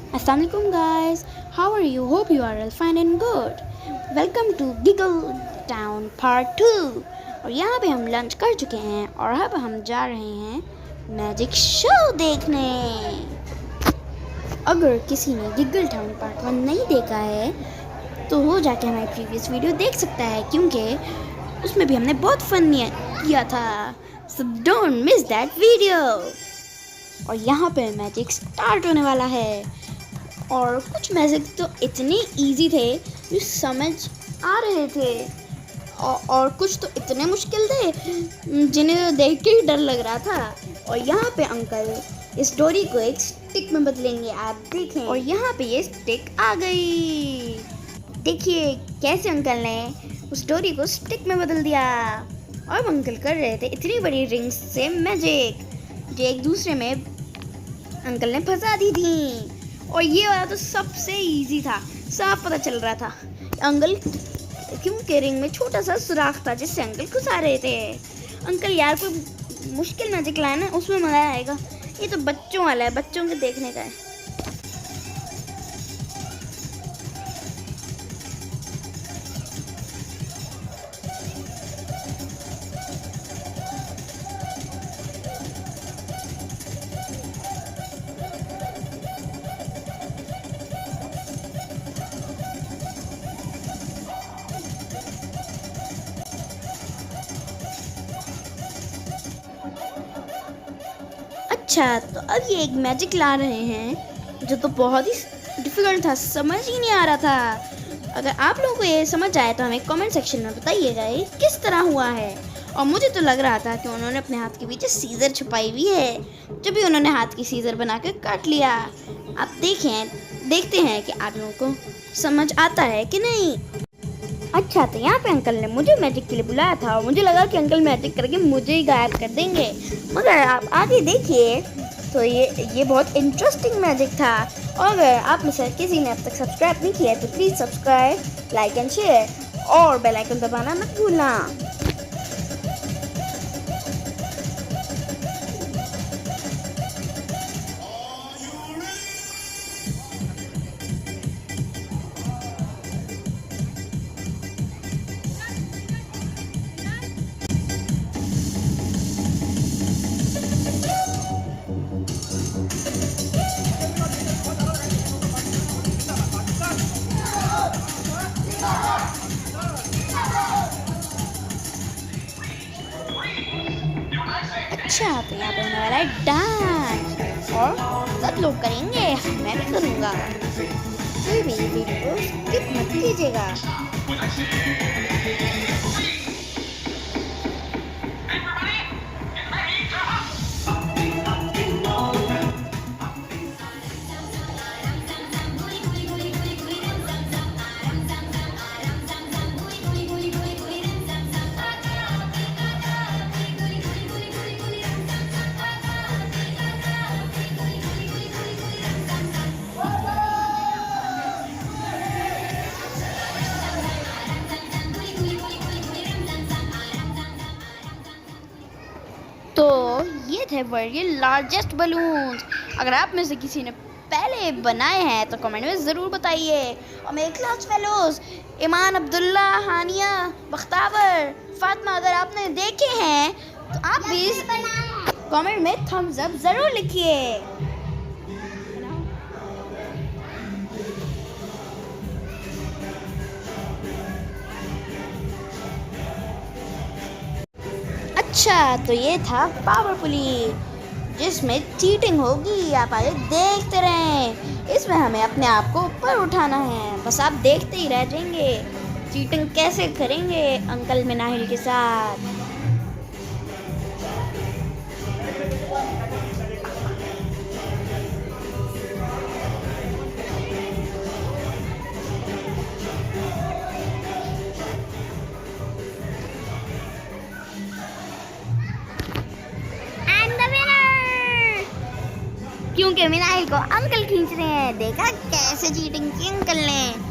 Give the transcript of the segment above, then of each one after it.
Assalamualaikum guys, how are you? Hope you are all fine and good. Welcome to Giggle Town Part 2। और यहाँ पे हम lunch कर चुके हैं और अब हम जा रहे हैं मैजिक शो देखने। अगर किसी ने गिगल टाउन पार्ट 1 नहीं देखा है तो वो जाके हमारी प्रीवियस वीडियो देख सकता है, क्योंकि उसमें भी हमने बहुत फन किया था। So don't miss that video. और यहाँ पे मैजिक स्टार्ट होने वाला है और कुछ मैजिक तो इतने इजी थे जो समझ आ रहे थे और कुछ तो इतने मुश्किल थे जिन्हें देख के ही डर लग रहा था। और यहाँ पे अंकल इस डोरी को एक स्टिक में बदलेंगे, आप देखें। और यहाँ पे ये स्टिक आ गई। देखिए कैसे अंकल ने उस डोरी को स्टिक में बदल दिया। और अंकल कर रहे थे इतनी बड़ी रिंग्स से मैजिक जो एक दूसरे में अंकल ने फंसा दी थी। और ये वाला तो सबसे इजी था, साफ पता चल रहा था अंकल, क्योंकि रिंग में छोटा सा सुराख था जिससे अंकल घुसा रहे थे। अंकल यार कोई मुश्किल मैजिक लाए ना, उसमें मजा आएगा। ये तो बच्चों वाला है, बच्चों के देखने का है। अच्छा, तो अब ये एक मैजिक ला रहे हैं जो तो बहुत ही डिफिकल्ट था, समझ ही नहीं आ रहा था। अगर आप लोगों को ये समझ आए तो हमें कमेंट सेक्शन में बताइएगा ये किस तरह हुआ है। और मुझे तो लग रहा था कि उन्होंने अपने हाथ के पीछे सीजर छुपाई हुई है, जब भी उन्होंने हाथ की सीजर बना के काट लिया। आप देखते हैं कि आप लोगों को समझ आता है कि नहीं। अच्छा, तो यहाँ पे अंकल ने मुझे मैजिक के लिए बुलाया था और मुझे लगा कि अंकल मैजिक करके मुझे ही गायब कर देंगे, मगर आप आगे देखिए तो ये बहुत इंटरेस्टिंग मैजिक था। और अगर आप में से किसी ने अब तक सब्सक्राइब नहीं किया है तो please subscribe, like and share और बेल आइकन दबाना मत भूलना। अच्छा, तो यहाँ पे होने वाला है डांस और सब लोग करेंगे, मैं भी करूँगा। कोई भी वीडियो स्किप मत कीजिएगा। तो ये थे वर्ल्ड के लार्जेस्ट बलून्स। अगर आप में से किसी ने पहले बनाए हैं तो कमेंट में ज़रूर बताइए। और मेरे क्लास फेलोज ईमान, अब्दुल्ला, हानिया, बख्तावर, फातिमा, अगर आपने देखे हैं तो आप भी कमेंट में थम्स अप ज़रूर लिखिए। अच्छा, तो ये था पावरफुली, जिसमें चीटिंग होगी। आप आगे देखते रहें, इसमें हमें अपने आप को ऊपर उठाना है, बस आप देखते ही रह जाएंगे चीटिंग कैसे करेंगे अंकल मिनाहिल के साथ। क्योंकि मिनाहिल को अंकल खींच रहे हैं। देखा कैसे चीटिंग की अंकल ने।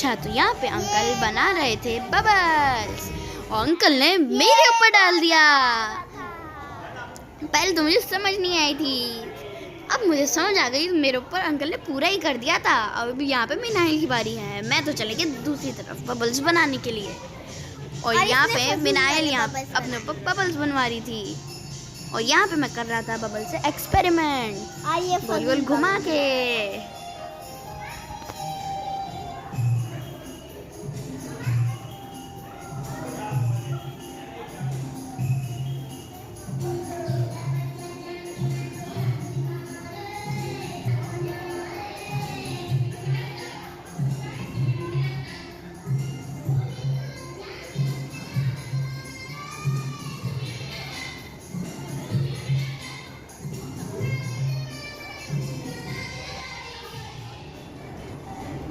अच्छा, तो यहाँ पे अंकल बना रहे थे बबल्स और अंकल ने मेरे ऊपर डाल दिया। पहले तो मुझे समझ नहीं आई थी, अब मुझे समझ आ गई। मेरे ऊपर अंकल ने पूरा ही कर दिया था। अब यहाँ पे मिनाइल की बारी है। मैं तो चले गई दूसरी तरफ बबल्स बनाने के लिए, और यहाँ पे मिनाइल यहाँ अपने ऊपर बबल्स बनवा रही थी, और यहाँ पे मैं कर रहा था बबल से एक्सपेरिमेंट गोल गोल घुमा के।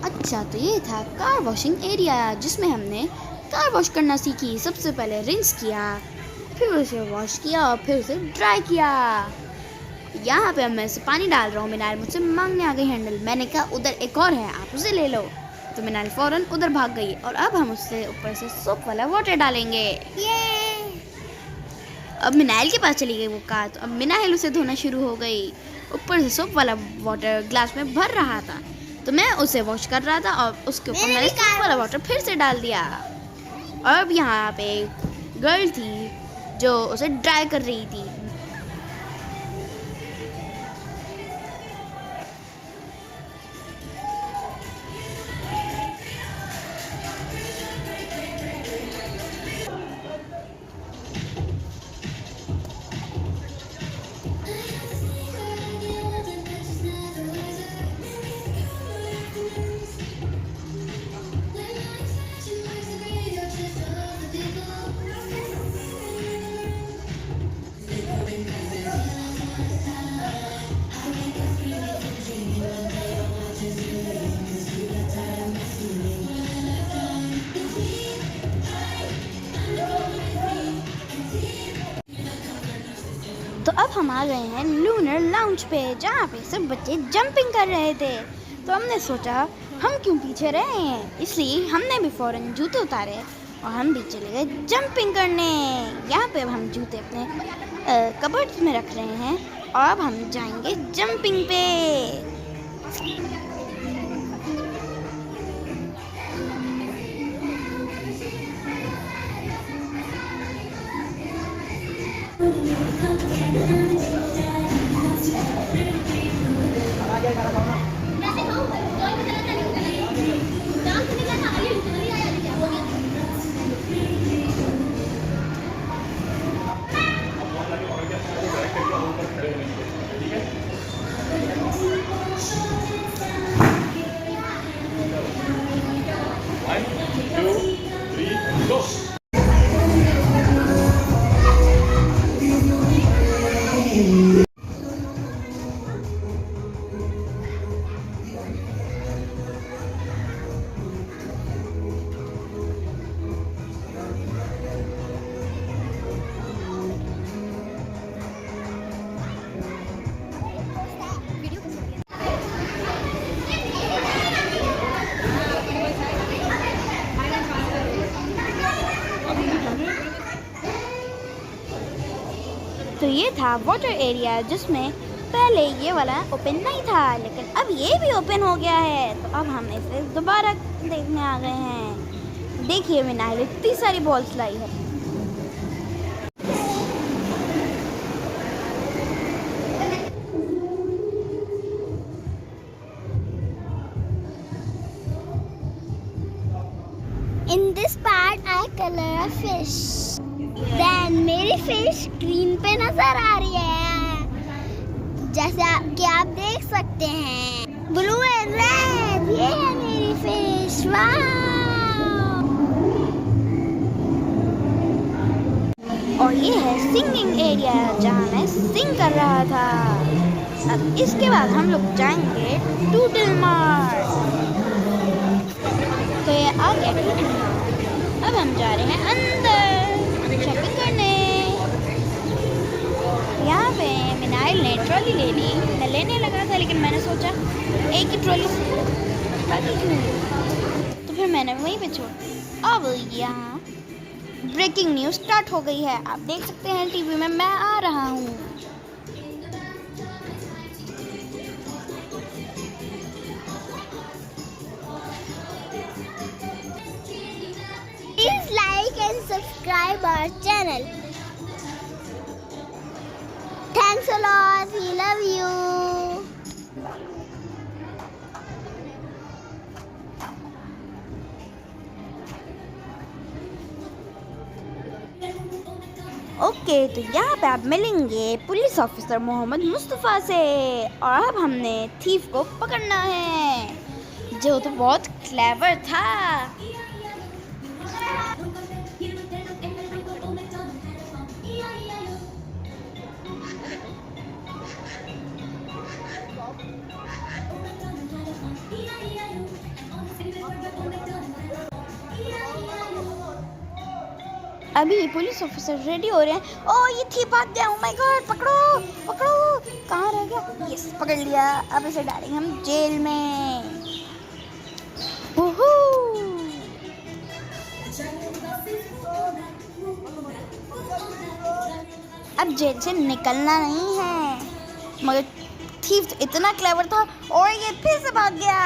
अच्छा, तो ये था कार वॉशिंग एरिया, जिसमें हमने कार वॉश करना सीखी। सबसे पहले रिंस किया, फिर उसे वॉश किया और फिर उसे ड्राई किया। यहाँ पे मैं इसे पानी डाल रहा हूँ। मिनाल मुझसे मांगने आ गई हैंडल। मैंने कहा उधर एक और है, आप उसे ले लो। तो मिनाल फौरन उधर भाग गई, और अब हम उससे ऊपर से सोप वाला वाटर डालेंगे। अब मिनाइल के पास चली गई वो कार, तो अब मिनाइल उसे धोना शुरू हो गई। ऊपर से सोप वाला वाटर ग्लास में भर रहा था, तो मैं उसे वॉश कर रहा था, और उसके ऊपर मैंने सोप वाला वाटर फिर से डाल दिया। अब यहाँ पे एक गर्ल थी जो उसे ड्राई कर रही थी। तो अब हम आ गए हैं लूनर लाउंज पे, जहाँ पे सब बच्चे जंपिंग कर रहे थे। तो हमने सोचा हम क्यों पीछे रहे हैं, इसलिए हमने भी फौरन जूते उतारे और हम भी चले गए जंपिंग करने। यहाँ पे अब हम जूते अपने कबर्ड्स में रख रहे हैं, और अब हम जाएंगे जंपिंग पे। तो ये था वाटर एरिया, जिसमें पहले ये वाला ओपन नहीं था, लेकिन अब ये भी ओपन हो गया है। तो अब हम इसे दोबारा देखने आ गए हैं। देखिए मिनाइल इतनी सारी बॉल्स लाई है। In this part, I color a fish. Then मेरी फिश स्क्रीन पे नजर आ रही है, जैसा कि आप देख सकते हैं। ब्लू एंड रेड, ये है मेरी फिश। और ये है सिंगिंग एरिया, जहाँ मैं सिंग कर रहा था। अब इसके बाद हम लोग जाएंगे टूटल मार्ट। तो ये आ गया टूटल मार्ट। अब हम जा रहे हैं अंदर शॉपिंग करने। यहाँ पे मिनाइल ने ट्रॉली ले ली। मैं लेने लगा था, लेकिन मैंने सोचा एक ही ट्रॉली बाकी क्यों। तो फिर वहीं पे छोड़। अब यहाँ ब्रेकिंग न्यूज़ स्टार्ट हो गई है, आप देख सकते हैं टीवी में, मैं आ रहा हूँ। Please like and subscribe our channel. Thanks a lot. We love you. Okay, तो यहाँ पे आप मिलेंगे पुलिस ऑफिसर मोहम्मद मुस्तफ़ा से, और अब हमने थीफ को पकड़ना है, जो तो बहुत क्लेवर था। अभी पुलिस ऑफिसर रेडी हो रहे हैं। ओ ये थी, भाग गया। ओ माय गॉड, पकड़ो पकड़ो, कहाँ रह गया? यस, पकड़ लिया। अब इसे डालेंगे हम जेल में। ओहो, अब जेल से निकलना नहीं है, मगर थीफ तो इतना क्लेवर था, और ये फिर से भाग गया।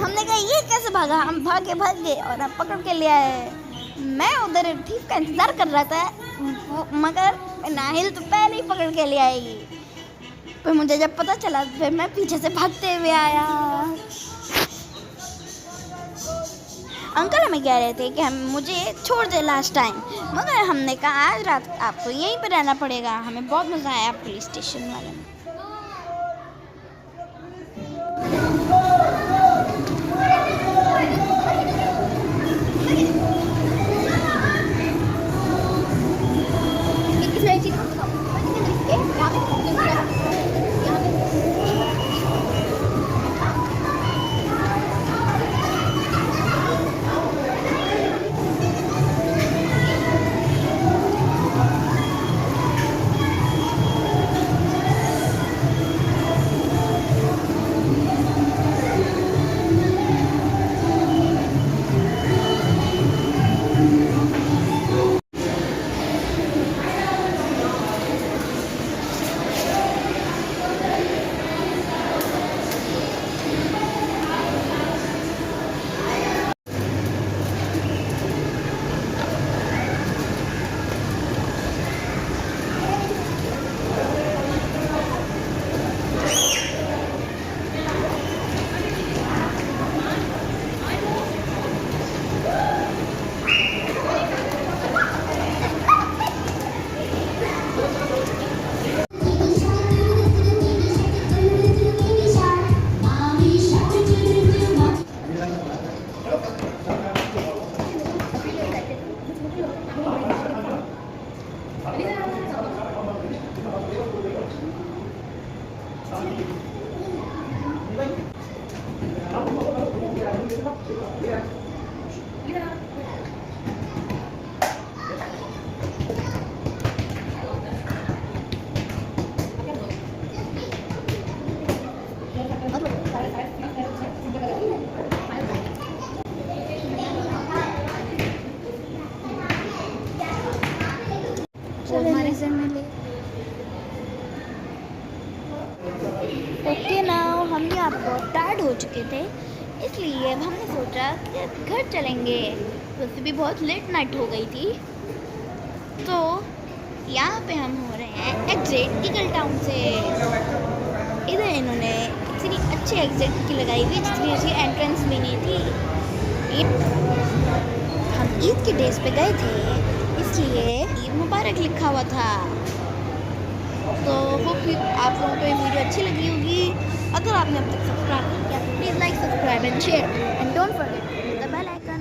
हमने कहा ये कैसे भागा? हम भाग गए और अब पकड़ के लिया है। मैं उधर थीफ का इंतजार कर रहा था, मगर नाहिल तो पहले ही पकड़ के ले आएगी। फिर मुझे जब पता चला, फिर मैं पीछे से भागते हुए आया। अंकल हमें कह रहे थे कि हम मुझे छोड़ दे लास्ट टाइम, मगर हमने कहा आज रात आपको यहीं पर रहना पड़ेगा। हमें बहुत मज़ा आया पुलिस स्टेशन वाले में। ओके नाउ हम यहाँ पर बहुत टायर्ड हो चुके थे, इसलिए अब हमने सोचा कि घर चलेंगे। वैसे भी बहुत लेट नाइट हो गई थी, तो यहाँ पे हम हो रहे हैं एग्जिट ईगल टाउन से। इधर इन्होंने इतनी अच्छी एग्जिट की लगाई हुई जितनी अच्छी एंट्रेंस भी नहीं थी। हम ईद के डेज पे गए थे, इसलिए ईद मुबारक लिखा हुआ था। तो होप आप लोगों को ये वीडियो अच्छी लगी होगी। अगर आपने अब तक सब्सक्राइब नहीं किया, please like, subscribe and share, and don't forget the bell icon.